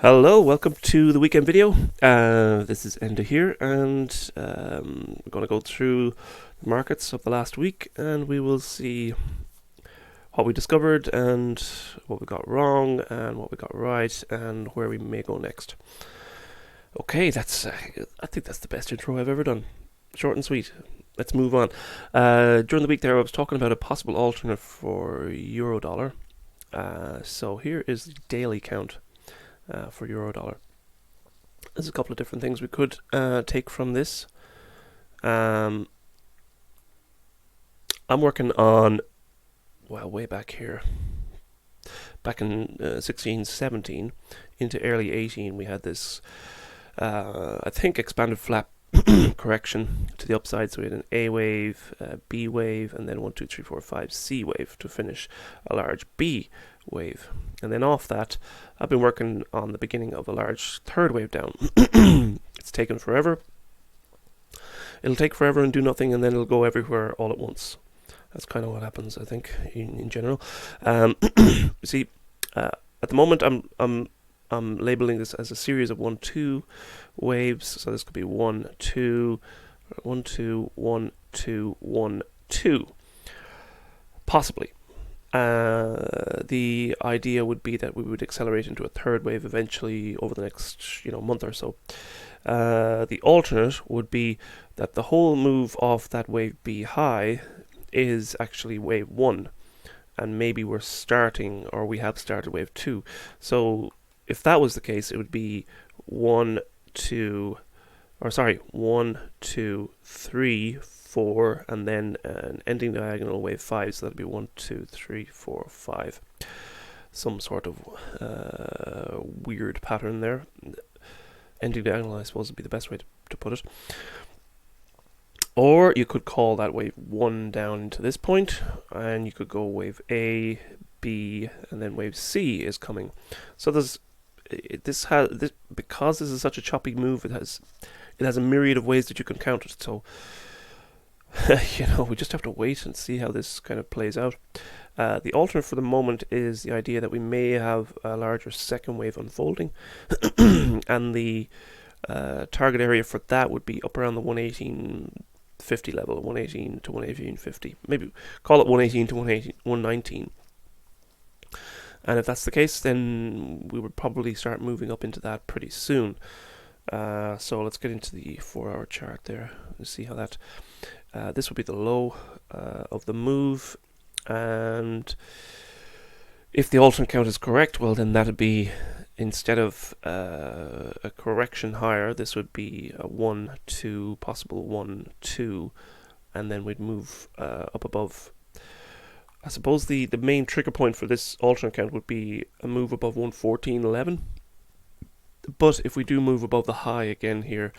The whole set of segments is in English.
Hello, welcome to the weekend video. This is Enda here, and we're going to go through the markets of the last week, and we will see what we discovered and what we got wrong and what we got right and where we may go next. Okay, that's I think that's the best intro I've ever done. Short and sweet. Let's move on. During the week there, I was talking about a possible alternate for euro dollar. So here is the daily count for euro dollar. There's a couple of different things we could take from this. I'm working on, well, way back here, back in 16, 17 into early 18, we had this, I think, expanded flap correction to the upside. So we had an A wave, B wave, and then 1, 2, 3, 4, 5 C wave to finish a large B wave. And then off that, I've been working on the beginning of a large third wave down. It's taken forever. It'll take forever and do nothing, and then it'll go everywhere all at once. That's kind of what happens, I think, in general. See, at the moment, I'm labeling this as a series of 1, 2 waves. So this could be 1, 2, 1, 2, 1, 2, 1, 2, possibly. The idea would be that we would accelerate into a third wave eventually over the next month or so. The alternate would be that the whole move off that wave B high is actually wave 1, and maybe we're starting, or we have started, wave 2. So if that was the case, it would be 1, 2, 3, 4, and then an ending diagonal wave 5. So that'd be 1, 2, 3, 4, 5. Some sort of weird pattern there. Ending diagonal, I suppose, would be the best way to put it. Or you could call that wave 1 down to this point, and you could go wave A, B, and then wave C is coming. So there's because this is such a choppy move. It has a myriad of ways that you can count it. So we just have to wait and see how this kind of plays out. The alternate for the moment is the idea that we may have a larger second wave unfolding, and the target area for that would be up around the 118.50 level, 118 to 118.50. Maybe call it 118 to 119. And if that's the case, then we would probably start moving up into that pretty soon. So let's get into the 4-hour chart there and see how that. This would be the low of the move, and if the alternate count is correct, well, then that would be, instead of a correction higher, this would be a 1, 2, possible 1, 2, and then we'd move up above. I suppose the main trigger point for this alternate count would be a move above 114.11. But if we do move above the high again here,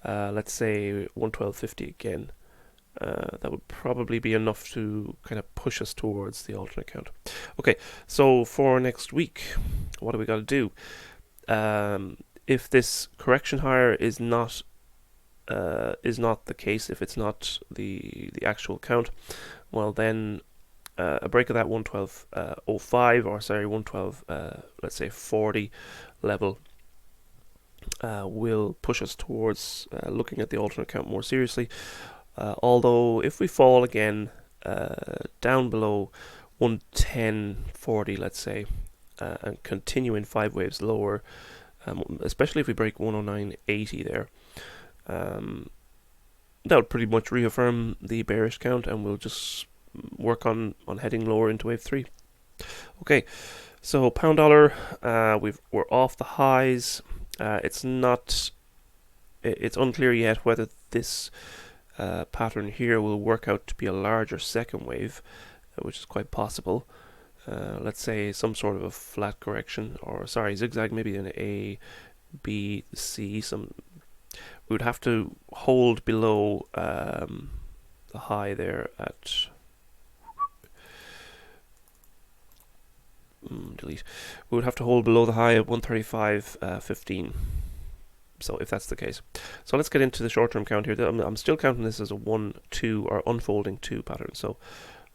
let's say 112.50 again, that would probably be enough to kind of push us towards the alternate count. Okay, so for next week, what do we got to do? If this correction higher is not the case, if it's not the actual count, well then a break of that 112.05 or sorry 112 let's say 40 level will push us towards looking at the alternate count more seriously. Although if we fall again down below 110.40, let's say, and continue in 5 waves lower, especially if we break 109.80 there, that would pretty much reaffirm the bearish count, and we'll just work on heading lower into wave 3. Okay, so pound dollar, we're off the highs. It's unclear yet whether this pattern here will work out to be a larger second wave, which is quite possible. Let's say some sort of a flat correction, or sorry, zigzag, maybe an A, B, C. We would have to hold below the high there at delete. We would have to hold below the high at 135.15. So if that's the case, so let's get into the short-term count here. I'm still counting this as a 1, 2 or unfolding 2 pattern. So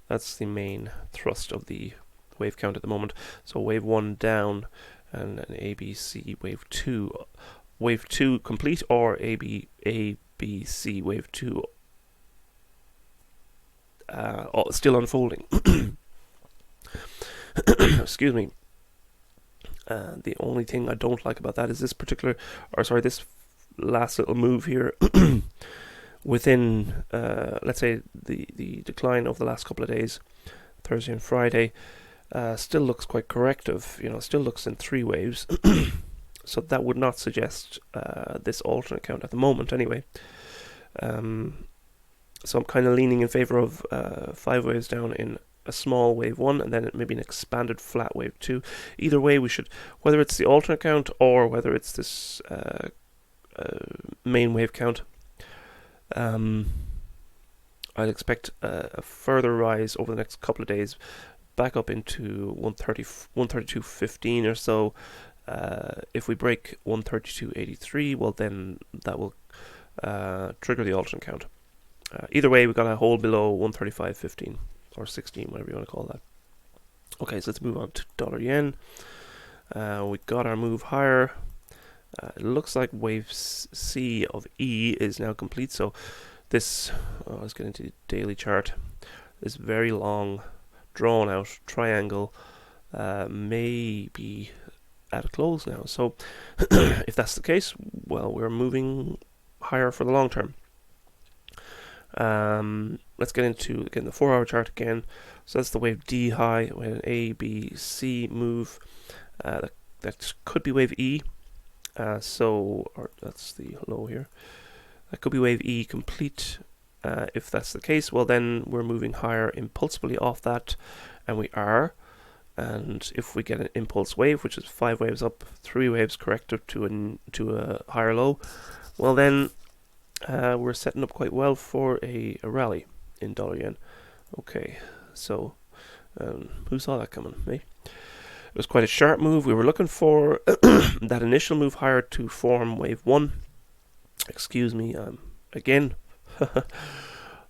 that's the main thrust of the wave count at the moment. So wave 1 down, and an ABC wave 2. Wave 2 complete, or ABC wave 2 still unfolding. Excuse me. The only thing I don't like about that is this last little move here within, let's say, the decline of the last couple of days, Thursday and Friday, still looks quite corrective. Still looks in 3 waves. So that would not suggest this alternate count at the moment, anyway. So I'm kind of leaning in favor of 5 waves down in a small wave 1, and then maybe an expanded flat wave 2. Either way, we should, whether it's the alternate count or whether it's this main wave count, I'd expect a further rise over the next couple of days, back up into 132.15 or so. If we break 132.83, well, then that will trigger the alternate count. Either way, we've got to hold below 135.15 or 16, whatever you want to call that. Okay, so let's move on to dollar yen. We got our move higher. It looks like wave C of E is now complete. So this, let's get into the daily chart. This very long, drawn out triangle may be at a close now. So if that's the case, well, we're moving higher for the long term. Let's get into again the 4-hour chart again. So that's the wave D high. We had an A, B, C move. That could be wave E. Or that's the low here. That could be wave E complete. If that's the case, well, then we're moving higher impulsively off that, and we are. And if we get an impulse wave, which is 5 waves up, 3 waves corrective to a higher low, well, then we're setting up quite well for a rally in dollar yen. Okay, so who saw that coming? Me. It was quite a sharp move. We were looking for that initial move higher to form wave 1. Excuse me, again,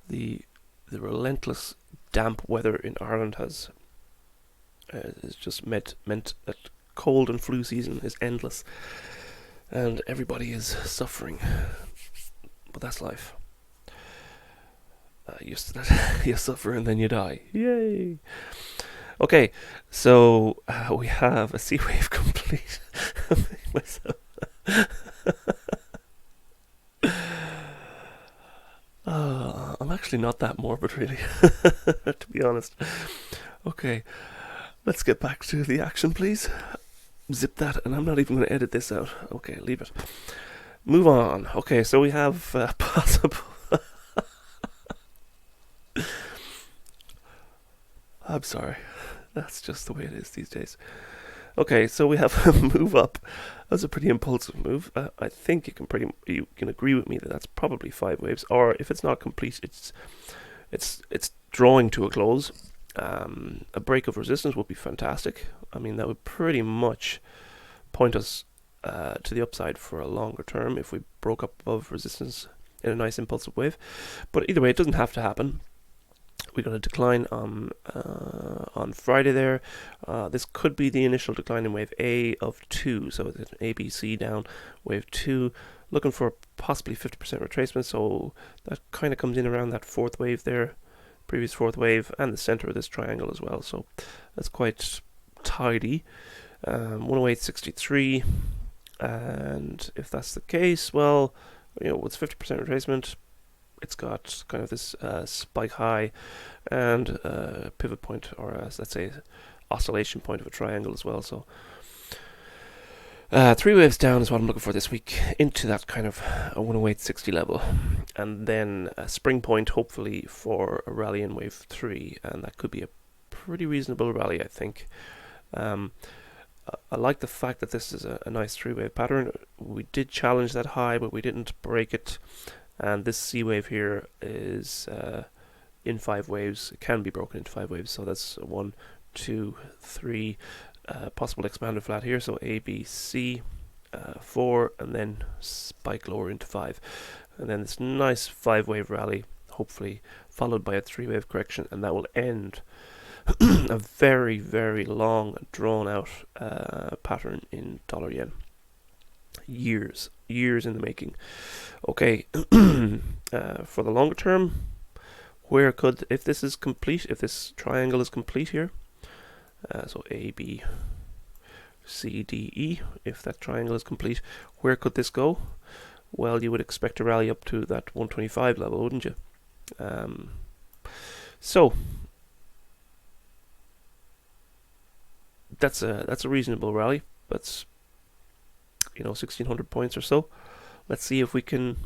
the relentless damp weather in Ireland has just meant that cold and flu season is endless, and everybody is suffering. But that's life. You suffer and then you die. Yay! Okay, so we have a C wave complete. I'm actually not that morbid, really, to be honest. Okay, let's get back to the action, please. Zip that, and I'm not even going to edit this out. Okay, leave it. Move on. Okay, so we have possible... I'm sorry. That's just the way it is these days. Okay, so we have a move up. That's a pretty impulsive move. I think you can agree with me that that's probably 5 waves, or if it's not complete, it's drawing to a close. A break of resistance would be fantastic. I mean, that would pretty much point us to the upside for a longer term if we broke up above resistance in a nice impulsive wave. But either way, it doesn't have to happen. We got a decline on Friday there. This could be the initial decline in wave A of 2. So it's an ABC down, wave 2, looking for possibly 50% retracement. So that kind of comes in around that 4th wave there, previous 4th wave, and the center of this triangle as well. So that's quite tidy. 108.63. And if that's the case, well, with 50% retracement, it's got kind of this spike high and pivot point, or let's say oscillation point of a triangle as well. So 3 waves down is what I'm looking for this week, into that kind of a 108.60 level, and then a spring point hopefully for a rally in wave 3, and that could be a pretty reasonable rally, I think. I like the fact that this is a nice 3-wave pattern. We did challenge that high, but we didn't break it. And this C wave here is in 5 waves. It can be broken into 5 waves. So that's 1, 2, 3, possible expanded flat here. So A, B, C, 4, and then spike lower into 5. And then this nice 5-wave rally, hopefully followed by a 3-wave correction, and that will end a very, very long, drawn out pattern in dollar yen. Years in the making. Okay, for the longer term, where could, if this is complete, if this triangle is complete here, so A, B, C, D, E, if that triangle is complete, where could this go? Well, you would expect to rally up to that 125 level, wouldn't you? So that's a reasonable rally. That's 1,600 points or so. Let's see if we can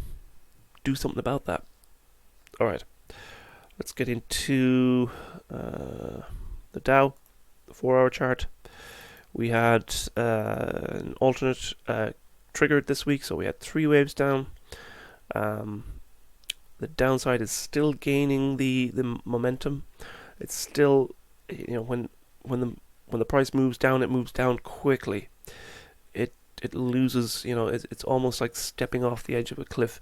do something about that. All right, let's get into the Dow, the 4-hour chart. We had an alternate triggered this week, so we had 3 waves down. The downside is still gaining the momentum. It's still, when the price moves down, it moves down quickly. It loses, it's almost like stepping off the edge of a cliff.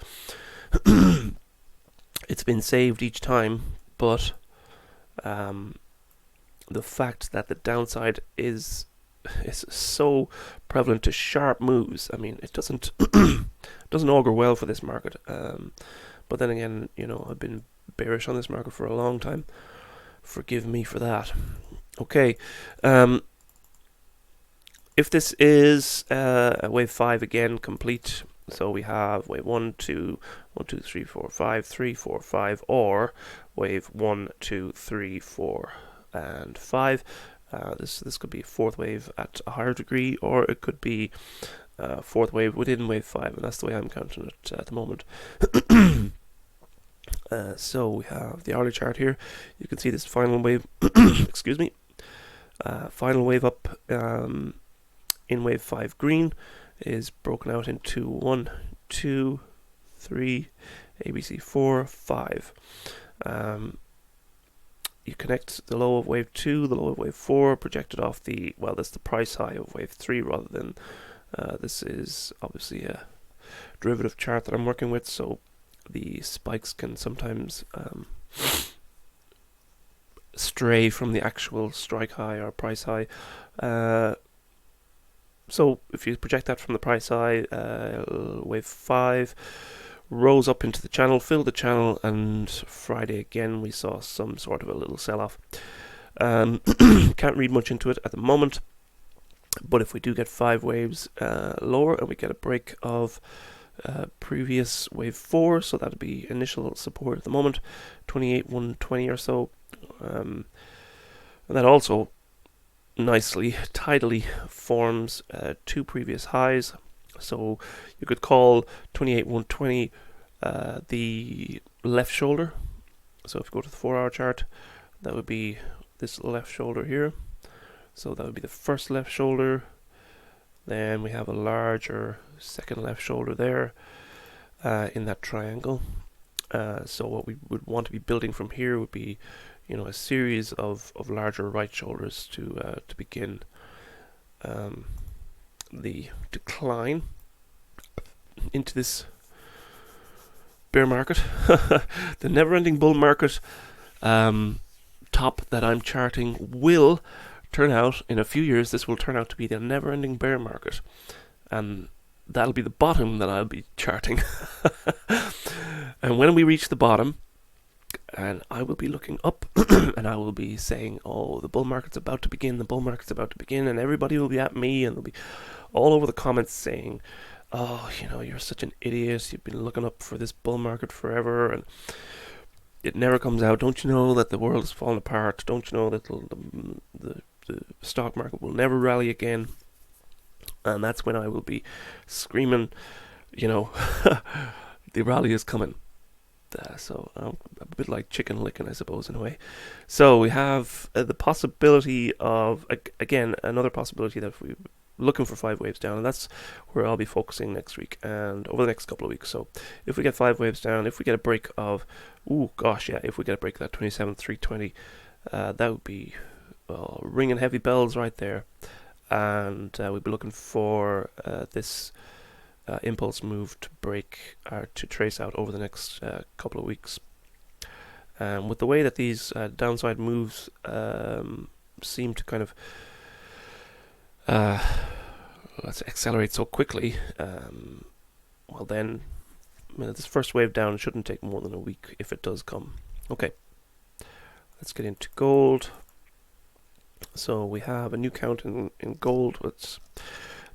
It's been saved each time, but the fact that the downside is so prevalent to sharp moves, I mean, it doesn't augur well for this market. But then again, I've been bearish on this market for a long time. Forgive me for that. Okay. If this is wave 5 again complete, so we have wave 1, 2, 1, 2, 3, 4, 5, 3, 4, 5, or wave 1, 2, 3, 4, and 5. This could be a 4th wave at a higher degree, or it could be 4th wave within wave 5, and that's the way I'm counting it at the moment. So we have the hourly chart here. You can see this final wave, excuse me, final wave up in wave 5 green is broken out into 1, 2, 3, ABC 4, 5. You connect the low of wave 2, the low of wave 4, projected off that's the price high of wave 3 rather than, this is obviously a derivative chart that I'm working with, so the spikes can sometimes stray from the actual strike high or price high. So if you project that from the price high, wave 5 rose up into the channel, filled the channel, and Friday again we saw some sort of a little sell-off. Can't read much into it at the moment, but if we do get 5 waves lower and we get a break of previous wave 4, so that'd be initial support at the moment, 28,120 or so, and that also nicely, tidily forms 2 previous highs. So you could call 28,120 the left shoulder. So if you go to the 4-hour chart, that would be this left shoulder here. So that would be the first left shoulder. Then we have a larger second left shoulder there in that triangle. So what we would want to be building from here would be, a series of larger right shoulders to begin the decline into this bear market. The never-ending bull market top that I'm charting will turn out, in a few years, this will turn out to be the never-ending bear market. And that'll be the bottom that I'll be charting. And when we reach the bottom, and I will be looking up, and I will be saying, oh, the bull market's about to begin, and everybody will be at me, and they'll be all over the comments saying, oh, you're such an idiot, you've been looking up for this bull market forever, and it never comes out. Don't you know that the world is falling apart? Don't you know that the stock market will never rally again? And that's when I will be screaming, the rally is coming. So a bit like chicken licking, I suppose, in a way. So we have the possibility of, again, another possibility that we're looking for 5 waves down, and that's where I'll be focusing next week and over the next couple of weeks. So if we get 5 waves down, if we get a break of, if we get a break of that 27,320, that would be ringing heavy bells right there. And we'd be looking for this impulse move to break or to trace out over the next couple of weeks. With the way that these downside moves seem to kind of let's accelerate so quickly, well then, this first wave down shouldn't take more than a week if it does come. Okay, let's get into gold. So we have a new count in gold. It's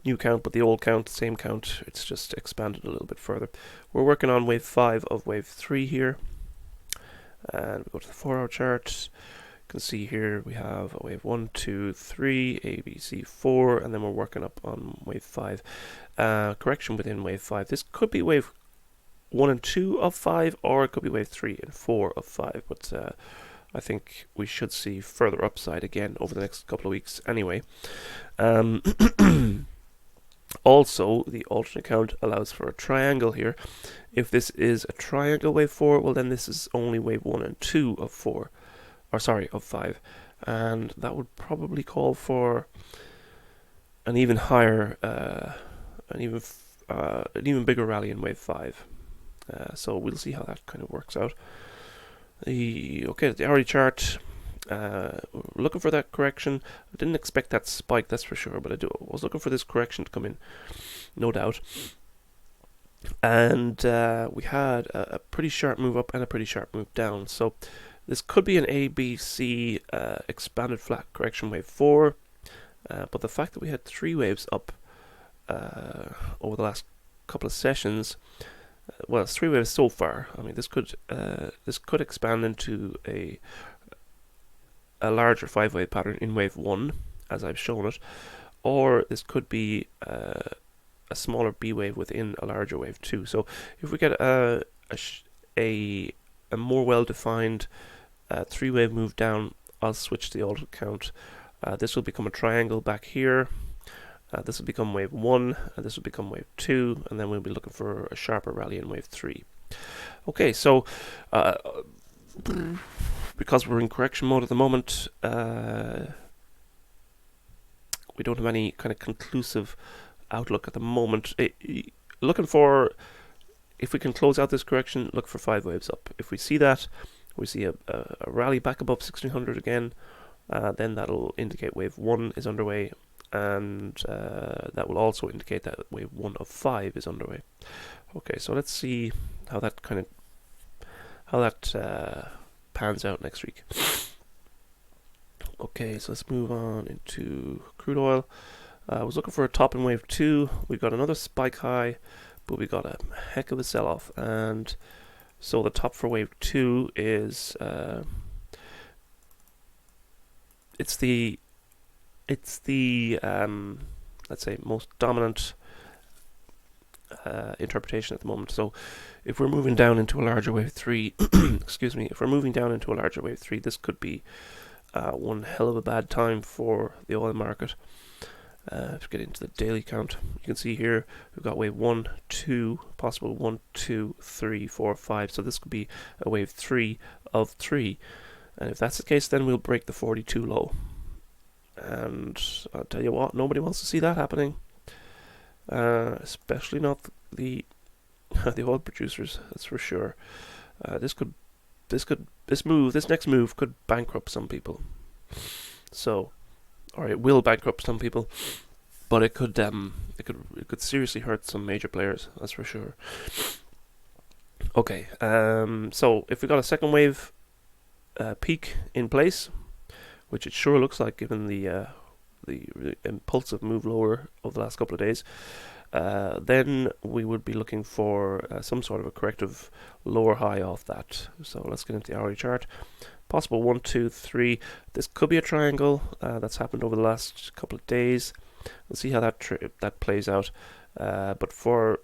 new count, but the old count, same count. It's just expanded a little bit further. We're working on wave 5 of wave 3 here. And we go to the 4-hour chart. You can see here we have a wave 1, 2, 3, A, B, C, 4, and then we're working up on wave 5. Correction within wave 5. This could be wave 1 and 2 of 5, or it could be wave 3 and 4 of 5. But I think we should see further upside again over the next couple of weeks anyway. Also, the alternate count allows for a triangle here. If this is a triangle wave 4, well then this is only wave 1 and 2 of 4, or sorry, of 5. And that would probably call for an even higher, an even bigger rally in wave 5. So we'll see how that kind of works out. The hourly chart, looking for that correction. I didn't expect that spike, that's for sure, but I was looking for this correction to come in, no doubt. And we had a pretty sharp move up and a pretty sharp move down. So this could be an ABC expanded flat correction wave 4, but the fact that we had 3 waves up over the last couple of sessions, well, it's 3 waves so far. I mean, this could expand into a larger 5-wave pattern in wave 1, as I've shown it, or this could be a smaller B wave within a larger wave 2. So if we get a more well-defined 3-wave move down, I'll switch the alternate count. This will become a triangle back here. This will become wave 1, and this will become wave 2, and then we'll be looking for a sharper rally in wave 3. Okay, so because we're in correction mode at the moment, we don't have any kind of conclusive outlook at the moment. Looking for, if we can close out this correction, look for 5 waves up. If we see that, we see a rally back above 1600 again, then that'll indicate wave 1 is underway, and that will also indicate that wave 1 of 5 is underway. Okay, so let's see how that pans out next week. Okay, so let's move on into crude oil. I was looking for a top in wave 2. We got another spike high, but we got a heck of a sell-off, and so the top for wave 2 is it's the let's say most dominant interpretation at the moment. So if we're moving down into a larger wave 3, excuse me, if we're moving down into a larger wave 3, this could be one hell of a bad time for the oil market. Let's get into the daily count. You can see here we've got wave 1, 2, possible 1, 2, 3, 4, 5. So this could be a wave 3 of 3. And if that's the case, then we'll break the 42 low. And I'll tell you what, nobody wants to see that happening. Especially not the oil producers, that's for sure. This next move could bankrupt some people. So, or it will bankrupt some people, but it could seriously hurt some major players, that's for sure. Okay, so if we got a second wave peak in place, which it sure looks like given the impulsive move lower of the last couple of days, then we would be looking for some sort of a corrective lower high off that. So let's get into the hourly chart. Possible 1, 2, 3. This could be a triangle that's happened over the last couple of days. We'll see how that plays out. But for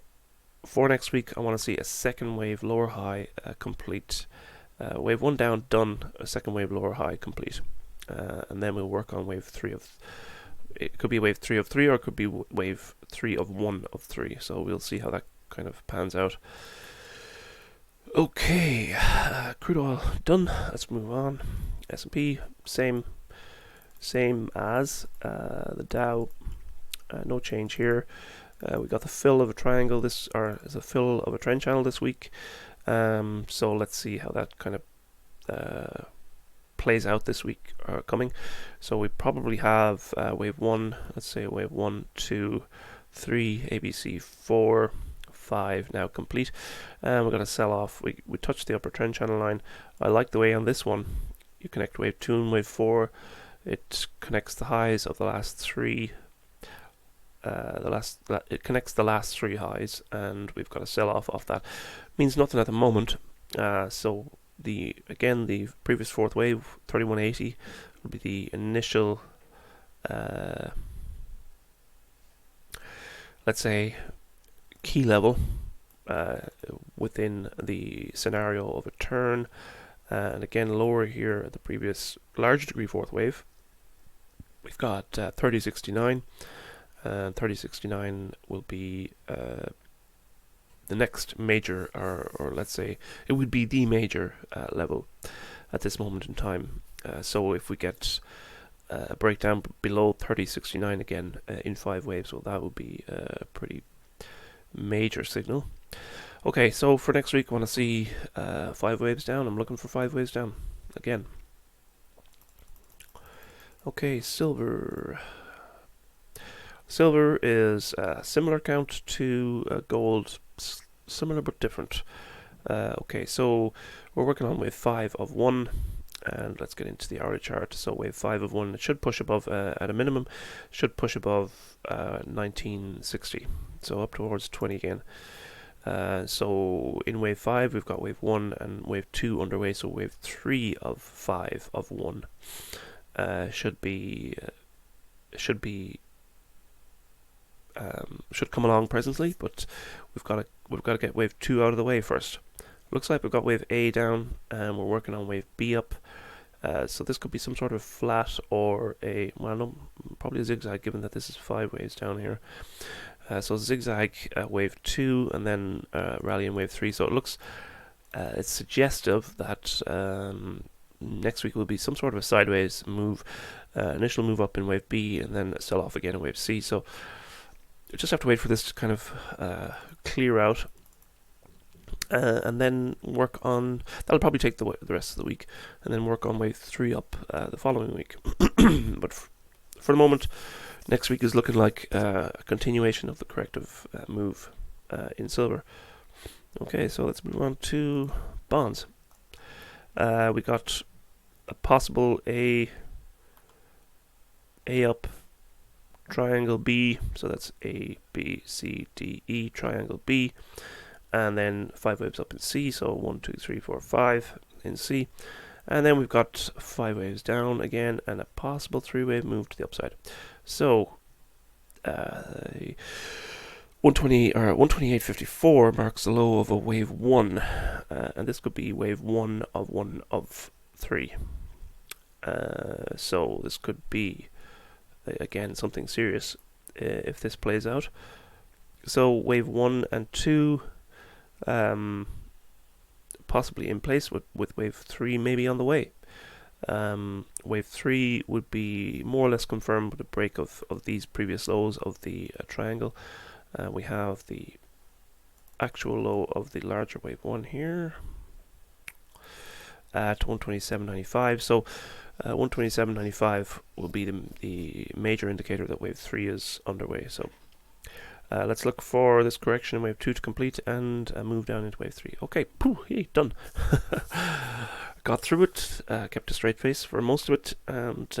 next week, I want to see a second wave lower high complete. Wave 1 down, done. A second wave lower high complete. And then we'll work on wave 3 of. It could be wave 3 of 3, or it could be wave 3 of 1 of 3. So we'll see how that kind of pans out. Okay, crude oil done. Let's move on. S&P same as the Dow. No change here. We got the fill of a triangle. This is a fill of a trend channel this week. So let's see how that kind of plays out this week coming. So we probably have wave 1, let's say wave 1, 2, 3, ABC 4, 5 now complete, and we're going to sell off. We touched the upper trend channel line. I like the way on this one you connect wave 2 and wave 4. It connects the highs of the last 3. It connects the last 3 highs, and we've got a sell off that. Means nothing at the moment. So the previous fourth wave, 3180, will be the initial, let's say, key level within the scenario of a turn. And again, lower here at the previous large degree fourth wave, we've got 3069, and 3069 will be the next major, or let's say it would be the major level at this moment in time. So if we get a breakdown below 3069 again in 5 waves, well, that would be a pretty major signal. Okay, so for next week, I want to see 5 waves down. I'm looking for 5 waves down again. Okay, silver. Silver is a similar count to gold, similar but different. Okay, so we're working on wave 5 of 1, and let's get into the hourly chart. So wave 5 of 1, it should push above, at a minimum, should push above 1960, so up towards 20 again. So in wave 5 we've got wave 1 and wave 2 underway, so wave 3 of 5 of 1 should come along presently, but we've got to get wave 2 out of the way first. Looks like we've got wave A down, and we're working on wave B up. So this could be some sort of flat or probably a zigzag, given that this is 5 waves down here. So zigzag wave 2, and then rally in wave 3. So it looks, it's suggestive that next week will be some sort of a sideways move, initial move up in wave B, and then sell off again in wave C. So you just have to wait for this to kind of clear out, and then work on. That'll probably take the rest of the week, and then work on wave 3 up the following week. But for the moment, next week is looking like a continuation of the corrective move in silver. Okay, so let's move on to bonds. We got a possible A up, triangle B, so that's A, B, C, D, E, triangle B, and then 5 waves up in C, so 1, 2, 3, 4, 5 in C. And then we've got 5 waves down again, and a possible 3-wave move to the upside. So 128.54 marks the low of a wave 1, and this could be wave 1 of 3. So this could be again something serious if this plays out. So wave 1 and 2 possibly in place, with wave 3 maybe on the way. Wave 3 would be more or less confirmed with a break of these previous lows of the triangle. We have the actual low of the larger wave 1 here at 127.95. So 127.95 will be the major indicator that wave 3 is underway. So let's look for this correction in wave 2 to complete and move down into wave 3. Okay, yay, done. Got through it, kept a straight face for most of it, and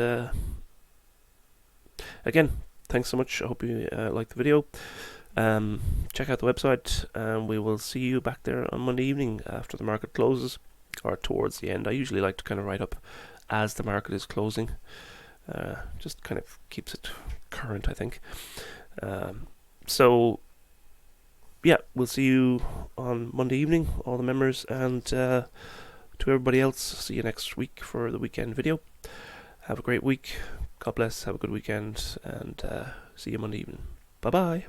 again, thanks so much. I hope you liked the video. Check out the website, and we will see you back there on Monday evening after the market closes, or towards the end. I usually like to kind of write up as the market is closing. Just kind of keeps it current, I think. So yeah, we'll see you on Monday evening, all the members, and to everybody else, see you next week for the weekend video. Have a great week. God bless. Have a good weekend, and see you Monday evening. Bye bye.